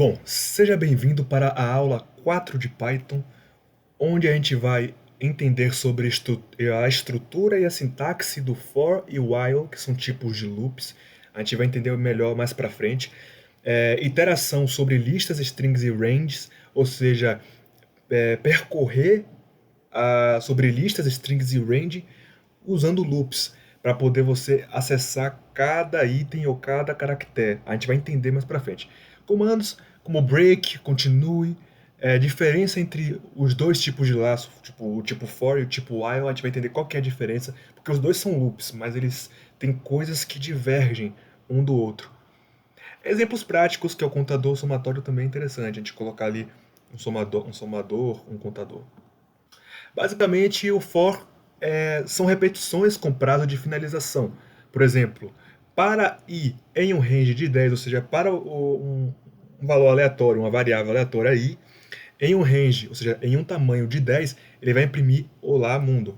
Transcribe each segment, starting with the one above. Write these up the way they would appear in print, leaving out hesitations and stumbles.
Bom, seja bem-vindo para a aula 4 de Python, onde a gente vai entender sobre a estrutura e a sintaxe do for e while, que são tipos de loops. A gente vai entender melhor mais para frente. Iteração sobre listas, strings e ranges, ou seja, percorrer sobre listas, strings e range usando loops para poder você acessar cada item ou cada caractere. A gente vai entender mais para frente. Comandos como break, continue, diferença entre os dois tipos de laço, tipo, o tipo for e o tipo while, a gente vai entender qual que é a diferença, porque os dois são loops, mas eles têm coisas que divergem um do outro. Exemplos práticos, que é o contador, o somatório também é interessante, a gente colocar ali um somador, um contador. Basicamente, o for são repetições com prazo de finalização. Por exemplo, para i em um range de 10, ou seja, para um valor aleatório, uma variável aleatória i, em um range, ou seja, em um tamanho de 10, ele vai imprimir Olá Mundo.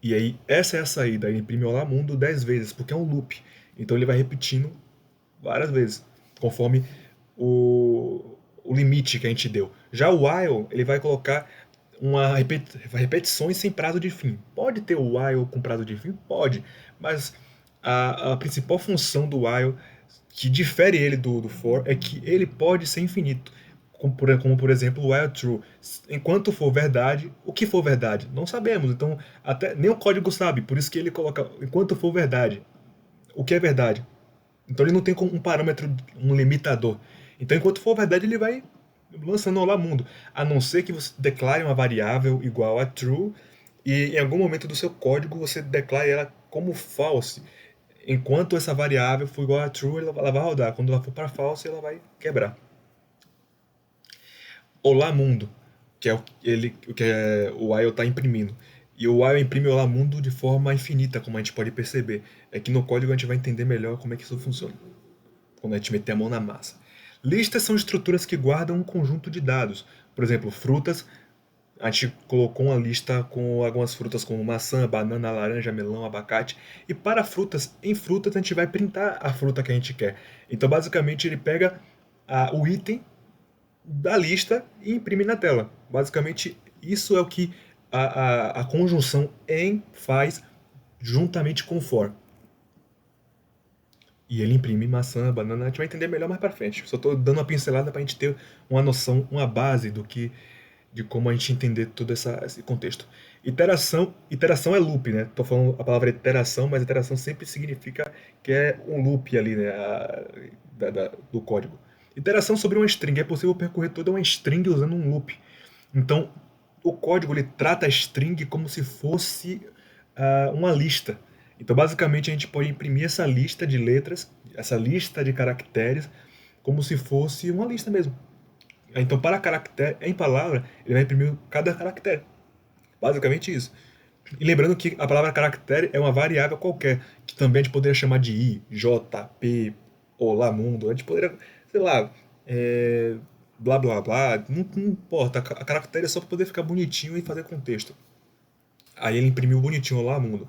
E aí, essa é a saída, ele imprime Olá Mundo 10 vezes, porque é um loop. Então ele vai repetindo várias vezes, conforme o limite que a gente deu. Já o while, ele vai colocar repetições sem prazo de fim. Pode ter o while com prazo de fim? Pode, mas a principal função do while, que difere ele do for, é que ele pode ser infinito. Como por exemplo, o while true. Enquanto for verdade, o que for verdade? Não sabemos, então até nem o código sabe, por isso que ele coloca enquanto for verdade. O que é verdade? Então ele não tem um parâmetro, um limitador. Então enquanto for verdade, ele vai lançando Olá Mundo. A não ser que você declare uma variável igual a true e em algum momento do seu código você declare ela como false. Enquanto essa variável for igual a true, ela vai rodar. Quando ela for para false, ela vai quebrar. Olá Mundo, que é o que o while está imprimindo. E o while imprime Olá Mundo de forma infinita, como a gente pode perceber. É que no código a gente vai entender melhor como é que isso funciona, quando a gente meter a mão na massa. Listas são estruturas que guardam um conjunto de dados. Por exemplo, frutas, a gente colocou uma lista com algumas frutas como maçã, banana, laranja, melão, abacate. E para frutas, em frutas a gente vai printar a fruta que a gente quer. Então basicamente ele pega o item da lista e imprime na tela. Basicamente isso é o que a conjunção em faz juntamente com for. E ele imprime maçã, banana, a gente vai entender melhor mais pra frente. Só tô dando uma pincelada pra gente ter uma noção, uma base de como a gente entender todo esse contexto. Iteração é loop, né? Tô falando a palavra iteração, mas iteração sempre significa que é um loop ali, né? Do código. Iteração sobre uma string. É possível percorrer toda uma string usando um loop. Então, o código ele trata a string como se fosse uma lista. Então, basicamente, a gente pode imprimir essa lista de letras, essa lista de caracteres, como se fosse uma lista mesmo. Então, para caractere, em palavra, ele vai imprimir cada caractere. Basicamente isso. E lembrando que a palavra caractere é uma variável qualquer, que também a gente poderia chamar de i, j, p, olá mundo. A gente poderia, sei lá, blá blá blá, não importa. A caractere é só para poder ficar bonitinho e fazer contexto. Aí ele imprimiu bonitinho olá mundo.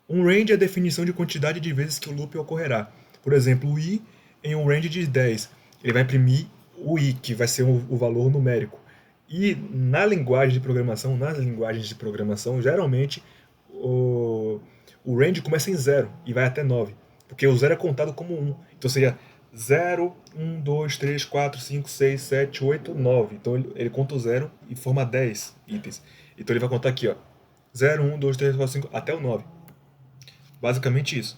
Um range é a definição de quantidade de vezes que o loop ocorrerá. Por exemplo, o i em um range de 10. Ele vai imprimir o i, que vai ser o valor numérico. E nas linguagens de programação, geralmente o range começa em 0 e vai até 9. Porque o 0 é contado como 1. Então seria 0, 1, 2, 3, 4, 5, 6, 7, 8, 9. Então ele conta o 0 e forma 10 itens. Então ele vai contar aqui, ó. 0, 1, 2, 3, 4, 5, até o 9. Basicamente isso.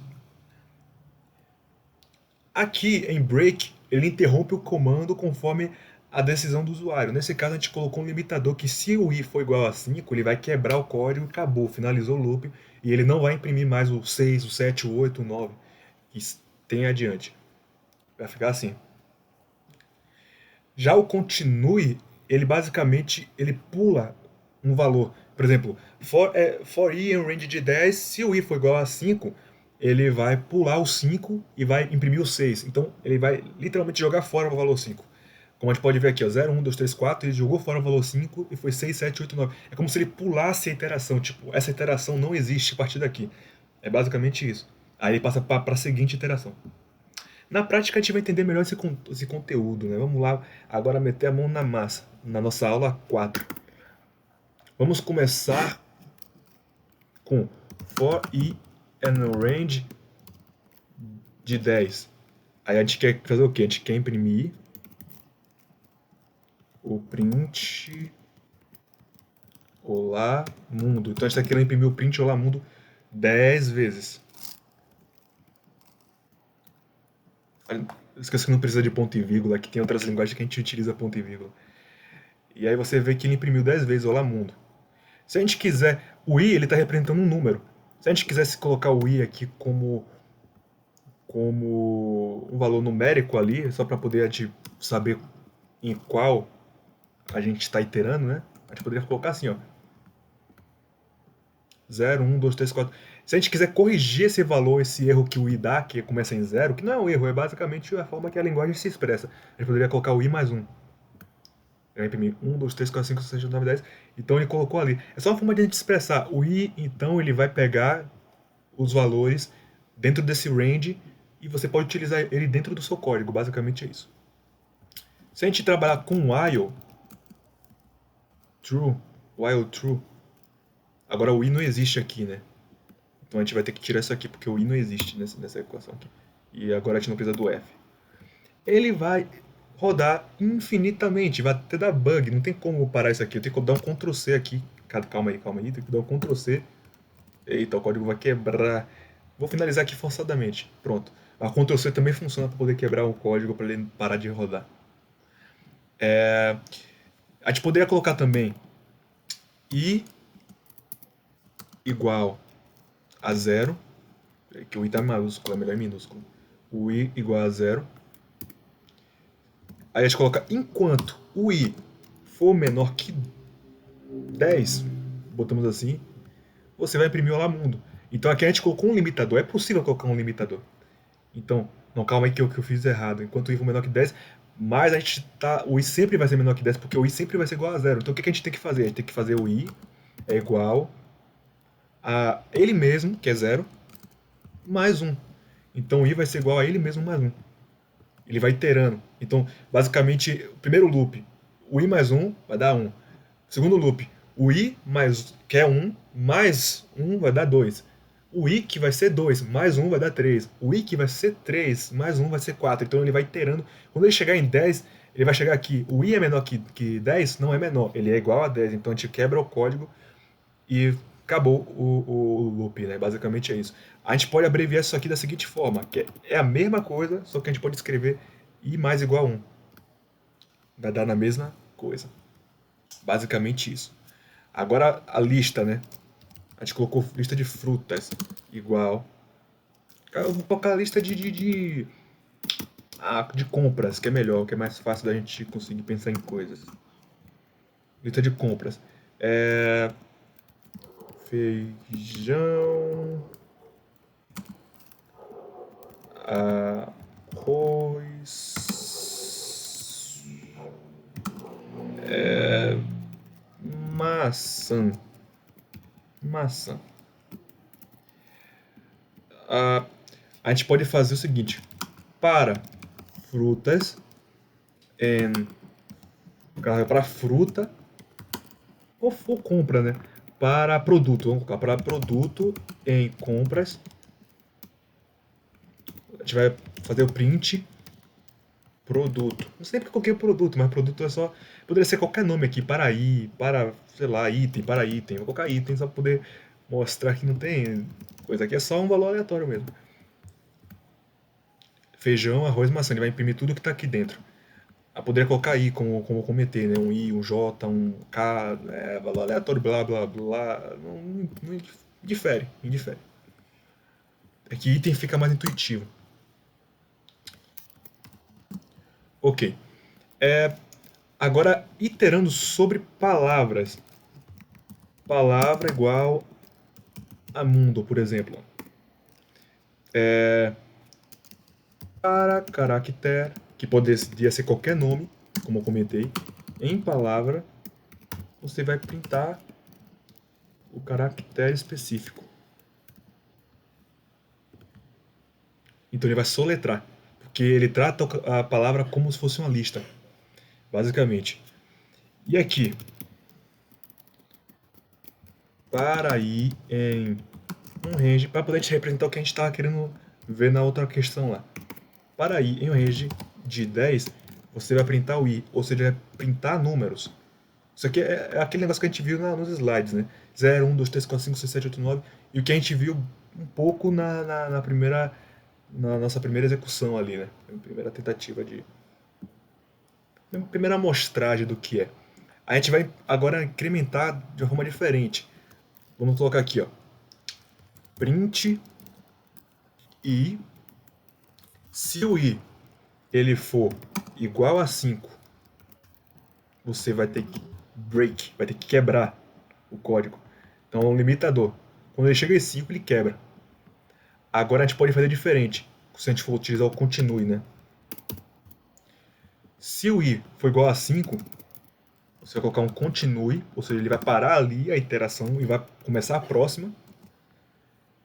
Aqui em break, ele interrompe o comando conforme a decisão do usuário. Nesse caso, a gente colocou um limitador que se o i for igual a 5, ele vai quebrar o código e acabou, finalizou o loop, e ele não vai imprimir mais o 6, o 7, o 8, o 9, que tem adiante. Vai ficar assim. Já o continue, ele basicamente ele pula um valor. Por exemplo, for i em um range de 10, se o i for igual a 5, ele vai pular o 5 e vai imprimir o 6. Então ele vai literalmente jogar fora o valor 5. Como a gente pode ver aqui, ó, 0, 1, 2, 3, 4, ele jogou fora o valor 5 e foi 6, 7, 8, 9. É como se ele pulasse a iteração, tipo, essa iteração não existe a partir daqui. É basicamente isso. Aí ele passa para a seguinte iteração. Na prática a gente vai entender melhor esse conteúdo, né? Vamos lá agora meter a mão na massa, na nossa aula 4. Vamos começar com for i and range de 10. Aí a gente quer fazer o quê? A gente quer imprimir o print olá mundo. Então a gente está querendo imprimir o print olá mundo 10 vezes. Esqueci que não precisa de ponto e vírgula, que tem outras linguagens que a gente utiliza ponto e vírgula. E aí você vê que ele imprimiu 10 vezes olá mundo. Se a gente quiser, o i ele está representando um número. Se a gente quisesse colocar o i aqui como um valor numérico ali, só para poder a gente saber em qual a gente está iterando, né? A gente poderia colocar assim, ó. 0, 1, 2, 3, 4. Se a gente quiser corrigir esse valor, esse erro que o i dá, que começa em 0, que não é um erro, é basicamente a forma que a linguagem se expressa. A gente poderia colocar o i mais 1. Vai imprimir 1, 2, 3, 4, 5, 6, 7, 8, 9, 10. Então ele colocou ali. É só uma forma de a gente expressar. O i, então, ele vai pegar os valores dentro desse range e você pode utilizar ele dentro do seu código. Basicamente é isso. Se a gente trabalhar com while true, agora o i não existe aqui, né? Então a gente vai ter que tirar isso aqui, porque o i não existe nessa equação aqui. E agora a gente não precisa do f. Ele vai rodar infinitamente, vai até dar bug, não tem como parar isso aqui. Eu tenho que dar um Ctrl C aqui. Calma aí, tem que dar um Ctrl C. Eita, o código vai quebrar. Vou finalizar aqui forçadamente. Pronto. A Ctrl C também funciona para poder quebrar o código para ele parar de rodar. A gente poderia colocar também i igual a 0, que o i está maiúsculo, é melhor em minúsculo. O i igual a 0. Aí a gente coloca enquanto o i for menor que 10, botamos assim, você vai imprimir o Olá Mundo. Então aqui a gente colocou um limitador. É possível colocar um limitador. Então, não, calma aí que eu fiz errado. Enquanto o i for menor que 10, mas a gente tá, o i sempre vai ser menor que 10, porque o i sempre vai ser igual a 0. Então o que a gente tem que fazer? A gente tem que fazer o i é igual a ele mesmo, que é 0, mais 1. Então o i vai ser igual a ele mesmo mais 1. Ele vai iterando. Então, basicamente, o primeiro loop, o i mais 1 vai dar 1. Segundo loop, o i mais, que é 1, mais 1 vai dar 2. O i que vai ser 2, mais 1 vai dar 3. O i que vai ser 3, mais 1 vai ser 4. Então ele vai iterando. Quando ele chegar em 10, ele vai chegar aqui. O i é menor que 10? Não é menor. Ele é igual a 10. Então a gente quebra o código e acabou o loop, né? Basicamente é isso. A gente pode abreviar isso aqui da seguinte forma, que é a mesma coisa, só que a gente pode escrever i mais igual a 1. Vai dar na mesma coisa. Basicamente isso. Agora a lista, né? A gente colocou lista de frutas igual. Eu vou colocar a lista de compras, que é melhor, que é mais fácil da gente conseguir pensar em coisas. Lista de compras. Feijão, arroz, maçã. A gente pode fazer o seguinte: para frutas, para fruta ou compra, né? Para produto, vamos colocar para produto em compras. A gente vai fazer o print produto. Não sei porque eu coloquei produto, mas produto é só. Poderia ser qualquer nome aqui, para, sei lá, item, para item. Vou colocar item só para poder mostrar que não tem coisa aqui, é só um valor aleatório mesmo. Feijão, arroz, maçã. Ele vai imprimir tudo que está aqui dentro. Eu poderia colocar i como cometer, né? Um i, um j, um k, valor aleatório, blá blá blá. Não indifere. É que item fica mais intuitivo. Ok. Agora, iterando sobre palavras. Palavra igual a mundo, por exemplo. Para caractere, que poderia ser qualquer nome, como eu comentei, em palavra, você vai printar o caractere específico. Então ele vai soletrar. porque ele trata a palavra como se fosse uma lista, basicamente. E aqui, para ir em um range, para poder te representar o que a gente estava querendo ver na outra questão lá. Para ir em um range de 10, você vai printar o i, ou seja, vai printar números. Isso aqui é aquele negócio que a gente viu nos slides, né? 0, 1, 2, 3, 4, 5, 6, 7, 8, 9. E o que a gente viu um pouco na nossa primeira execução ali, né? Primeira tentativa de. Primeira amostragem do que é. A gente vai agora incrementar de uma forma diferente. Vamos colocar aqui, ó. Print i. Se o i ele for igual a 5, você vai ter que break, vai ter que quebrar o código. Então é um limitador. Quando ele chega em 5, ele quebra. Agora a gente pode fazer diferente, se a gente for utilizar o continue, né? Se o i for igual a 5, você vai colocar um continue, ou seja, ele vai parar ali a iteração e vai começar a próxima.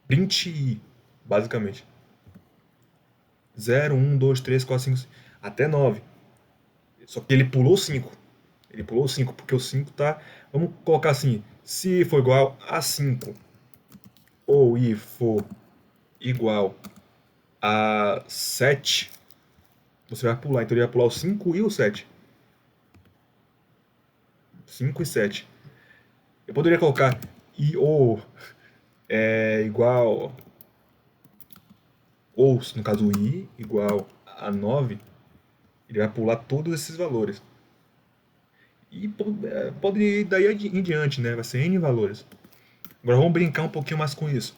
Print i, basicamente. 0, 1, 2, 3, 4, 5, até 9. Só que ele pulou 5. Ele pulou 5, porque o 5 tá... Vamos colocar assim, se for igual a 5, ou i for igual a 7, você vai pular. Então ele vai pular o 5 e o 7. 5 e 7. Eu poderia colocar i ou é igual... Ou, no caso, o i igual a 9, ele vai pular todos esses valores. E pode ir daí em diante, né? Vai ser n valores. Agora vamos brincar um pouquinho mais com isso.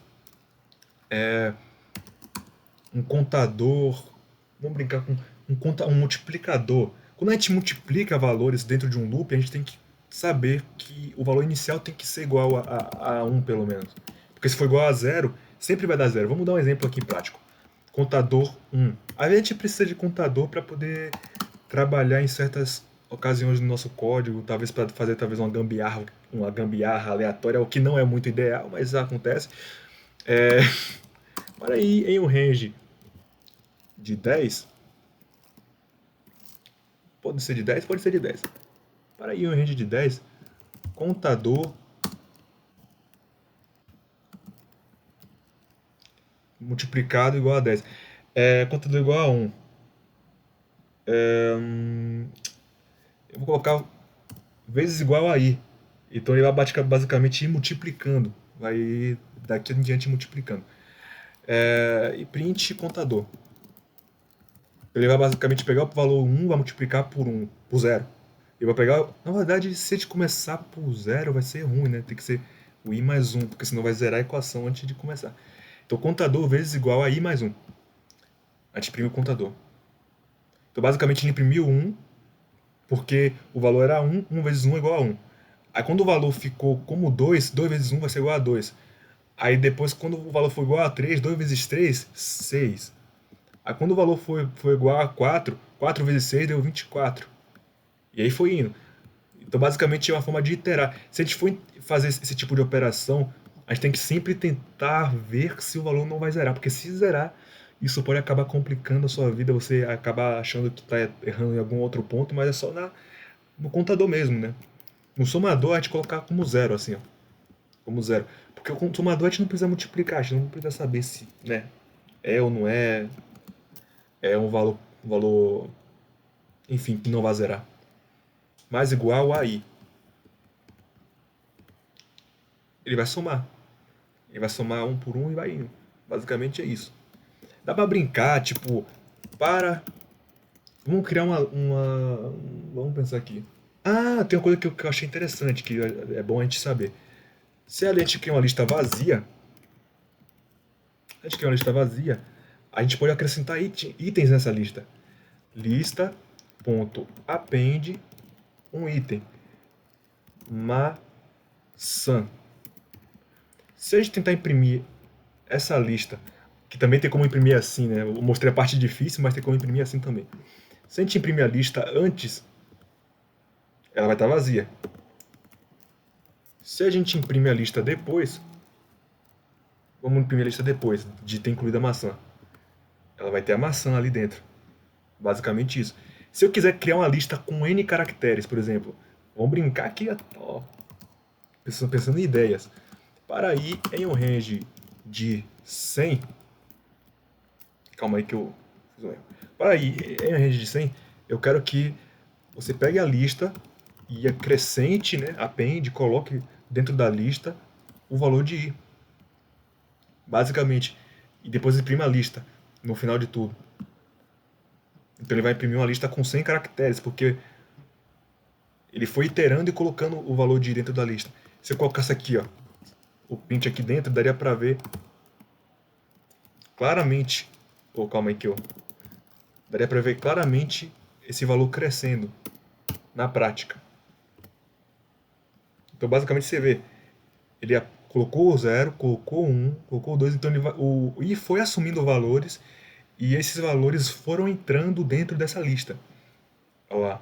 Um contador, vamos brincar com um multiplicador. Quando a gente multiplica valores dentro de um loop, a gente tem que saber que o valor inicial tem que ser igual a 1, pelo menos. Porque se for igual a 0, sempre vai dar 0. Vamos dar um exemplo aqui prático. Contador 1. A gente precisa de contador para poder trabalhar em certas ocasiões no nosso código, talvez para fazer uma gambiarra aleatória, o que não é muito ideal, mas acontece. Para ir em um range de 10, pode ser de 10, pode ser de 10. Para ir em um range de 10, contador multiplicado igual a 10. Contador igual a 1. Eu vou colocar vezes igual a i. Então ele vai basicamente ir multiplicando. Vai ir daqui em diante multiplicando. E print contador. Ele vai basicamente pegar o valor 1, vai multiplicar por 1, por 0. Ele vai pegar... Na verdade, se a gente começar por 0, vai ser ruim, né? Tem que ser o i mais 1, porque senão vai zerar a equação antes de começar. Então, contador vezes igual a i mais 1. A gente imprime o contador. Então, basicamente, ele imprimiu 1, porque o valor era 1, 1 vezes 1 é igual a 1. Aí, quando o valor ficou como 2, 2 vezes 1 vai ser igual a 2. Aí, depois, quando o valor for igual a 3, 2 vezes 3, 6. Aí, quando o valor foi igual a 4, 4 vezes 6 deu 24. E aí foi indo. Então, basicamente, é uma forma de iterar. Se a gente for fazer esse tipo de operação, a gente tem que sempre tentar ver se o valor não vai zerar. Porque se zerar, isso pode acabar complicando a sua vida. Você acabar achando que está errando em algum outro ponto, mas é só no contador mesmo, né? No somador, a gente colocar como 0, assim, ó. Como 0. Porque o somador a gente não precisa multiplicar, a gente não precisa saber se, né? É ou não é. É um valor, enfim, que não vai zerar. Mais igual a i. Ele vai somar. Ele vai somar um por um e vai indo. Basicamente é isso. Dá pra brincar, tipo, para. Vamos criar Vamos pensar aqui. Ah, tem uma coisa que eu achei interessante, que é bom a gente saber. Se a gente cria uma lista vazia, a gente pode acrescentar itens nessa lista. Lista.append um item. Maçã. Se a gente tentar imprimir essa lista, que também tem como imprimir assim, né? Eu mostrei a parte difícil, mas tem como imprimir assim também. Se a gente imprimir a lista antes, ela vai estar vazia. Se a gente imprimir a lista depois, vamos imprimir a lista depois de ter incluído a maçã. Ela vai ter a maçã ali dentro. Basicamente isso. Se eu quiser criar uma lista com N caracteres, por exemplo, vamos brincar aqui, ó, pensando em ideias. Para ir em um range de 100, calma aí que eu fiz um erro. Para ir em um range de 100, eu quero que você pegue a lista e acrescente, né, append, coloque dentro da lista o valor de i, basicamente. E depois imprima a lista no final de tudo. Então ele vai imprimir uma lista com 100 caracteres, porque ele foi iterando e colocando o valor de i dentro da lista. Se eu colocasse aqui, ó, o print aqui dentro, daria para ver claramente, ou calma aí que eu, daria para ver claramente esse valor crescendo na prática. Então basicamente você vê, ele colocou o 0, colocou o 1, colocou o 2, então o i foi assumindo valores e esses valores foram entrando dentro dessa lista. Olha lá.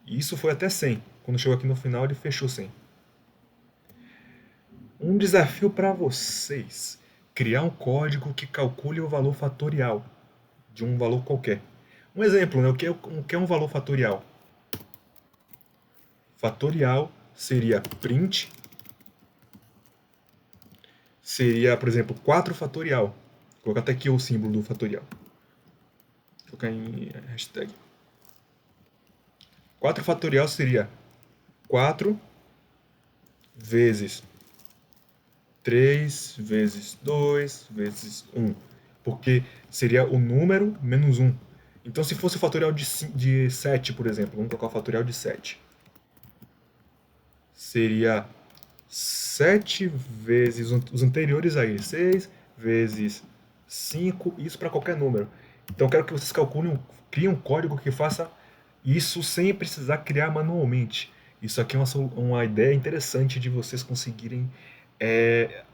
E isso foi até 100. Quando chegou aqui no final, ele fechou 100. Um desafio para vocês: criar um código que calcule o valor fatorial de um valor qualquer. Um exemplo, né? O que é um valor fatorial? Fatorial seria print, seria, por exemplo, 4 fatorial. Vou colocar até aqui o símbolo do fatorial. Vou colocar em hashtag. 4 fatorial seria 4 vezes 3 vezes 2 vezes 1. Porque seria o número menos 1. Então, se fosse o fatorial de 7, por exemplo, vamos colocar o fatorial de 7. Seria 7 vezes os anteriores a ele, 6 vezes 5, isso para qualquer número. Então, eu quero que vocês calculem, criem um código que faça isso sem precisar criar manualmente. Isso aqui é uma ideia interessante de vocês conseguirem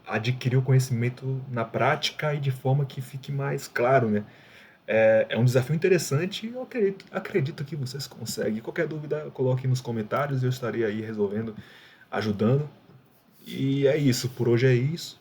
adquirir o conhecimento na prática e de forma que fique mais claro, né? É um desafio interessante e eu acredito que vocês conseguem. Qualquer dúvida, coloque nos comentários, eu estarei aí resolvendo, ajudando. E é isso, por hoje é isso.